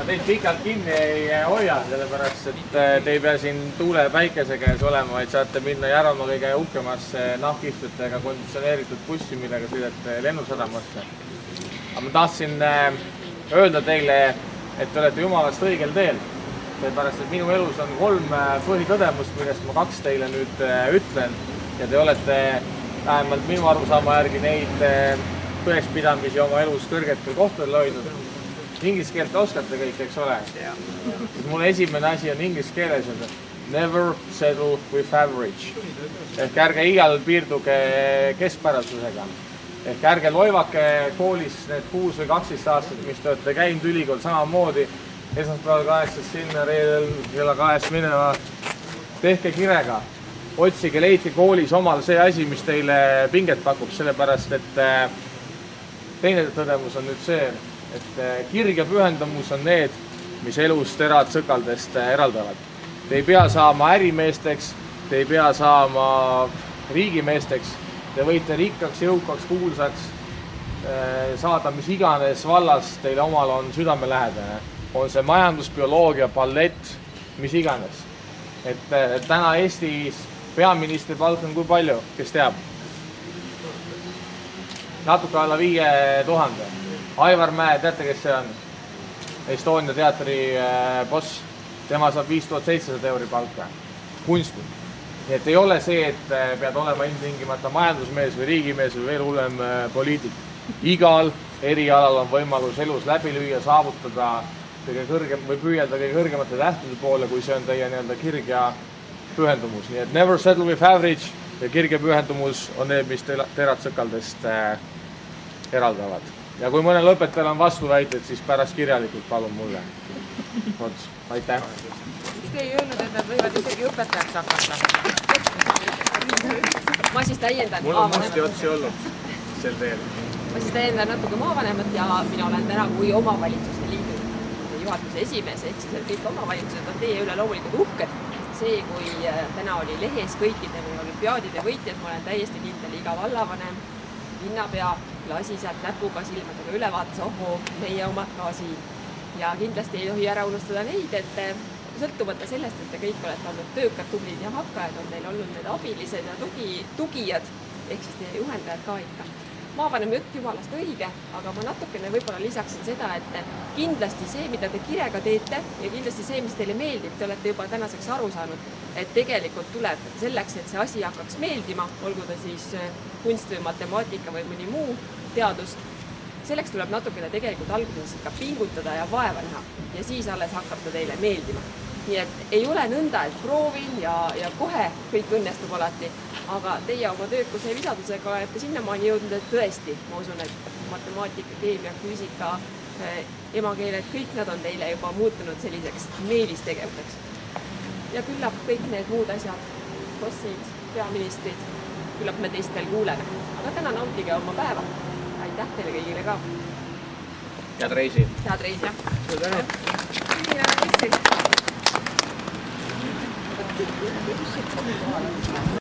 Teid pikalt kinni ei hoia, sellepärast et te ei pea siin tuule ja päikese käes olema, vaid saate minna Järvamaa kõige uhkemasse nahkistutega konditsioneeritud bussi, millega sõidate Lennusadamasse. Aga ma tahtsin öelda teile, et te olete Jumalast õigel teel, sellepärast et minu elus on 3 põhitõdemust, millest ma 2 teile nüüd ütlen ja te olete vähemalt minu arusaama järgi neid tõekspidamisi oma elus kõrgetel kohtadel hoidnud. Inglise keelt oskate kõik, eks ole? Mul esimene asi on inglise keeles, never settle with average. Ehk ärge igal piirduge keskpärasusega. Ehk ärge loivake koolis need 6 või 12 aastat, mis te olete käinud ülikool samamoodi. Esmaspäeval 8 sinna, reedel kella 2 minema. Tehke kirega. Otsige, leidke koolis omal see asi, mis teile pinget pakub, sellepärast et teine tõdemus on nüüd see, et kirg ja pühendumus on need, mis elus terad sõkaldest eraldavad. Te ei pea saama ärimeesteks, te ei pea saama riigimeesteks, te võite rikkaks, jõukaks, kuulsaks saada mis iganes vallas teile omal on südamelähedane. On see majandus, bioloogia, ballett, mis iganes. Et täna Eestis peaministri palk on kui palju, kes teab? Natuke alla 5000. Aivar Mäe, teate, kes see on? Estonia teatri boss. Tema saab 5700 € palka. Kunstnik. Nii et ei ole see, et pead olema ilmtingimata majandusmees või riigimees või veel hullem poliitik. Igal erialal on võimalus elus läbi lüüa, saavutada kõige kõrgem või püüelda kõige kõrgemate tähtede poole, kui see on teie nii-öelda kirg ja pühendumus. Nii et never settle with average ja kirg ja pühendumus on need, mis terad sõkaldest eraldavad. Ja kui mõnel õpetajal on vastuväited, siis pärast kirjalikult palun mulle. Aitäh! Te ei öelnud, et nad võivad isegi õpetajaks hakata. Ma siis täiendan mul on musti otsi olnud sel teel. Ma siis täiendan natuke maavanemat ja mina olen täna kui omavalitsuste liidu juhatuse esimees, ehk siis kõik omavalitsused on teie üle loomulikult uhked. See, kui täna oli lehes kõikide olümpiaadide võitjad, ma olen täiesti kindel iga vallavanem, linnapea, lasised näpuga silmadega ülevaates, ohoo, meie omad ka siin. Ja kindlasti ei tohi ära unustada neid, et sõltumata sellest, et te kõik olete olnud töökad, tublid ja hakkajad, on teil olnud need abilised ja tugijad, ehk siis teie juhendajad ka ikka. Maavanem jutt Jumalast õige, aga ma natukene võib-olla lisaksin seda, et kindlasti see, mida te kirega teete ja kindlasti see, mis teile meeldib, te olete juba tänaseks aru saanud, et tegelikult tuleb selleks, et see asi hakkaks meeldima, olgu ta siis kunst või matemaatika või mõni muu teadus, selleks tuleb natukene tegelikult alguses ikka pingutada ja vaeva näha ja siis alles hakkab ta teile meeldima. Nii et ei ole nõnda, et proovin ja kohe kõik õnnestub alati, aga teie oma töökuse ja visadusega olete sinnamaani jõudnud, et tõesti, ma usun, et matemaatika, keemia, füüsika, emakeeled, kõik nad on teile juba muutunud selliseks meelistegevuseks. Ja küllap kõik need muud asjad, bossid, peaministrid, küllap me teist veel kuuleme. Aga täna nautige oma päeva. Aitäh teile kõigile ka. Head reisi. Head reisi, jah. Suur tänu. Nii,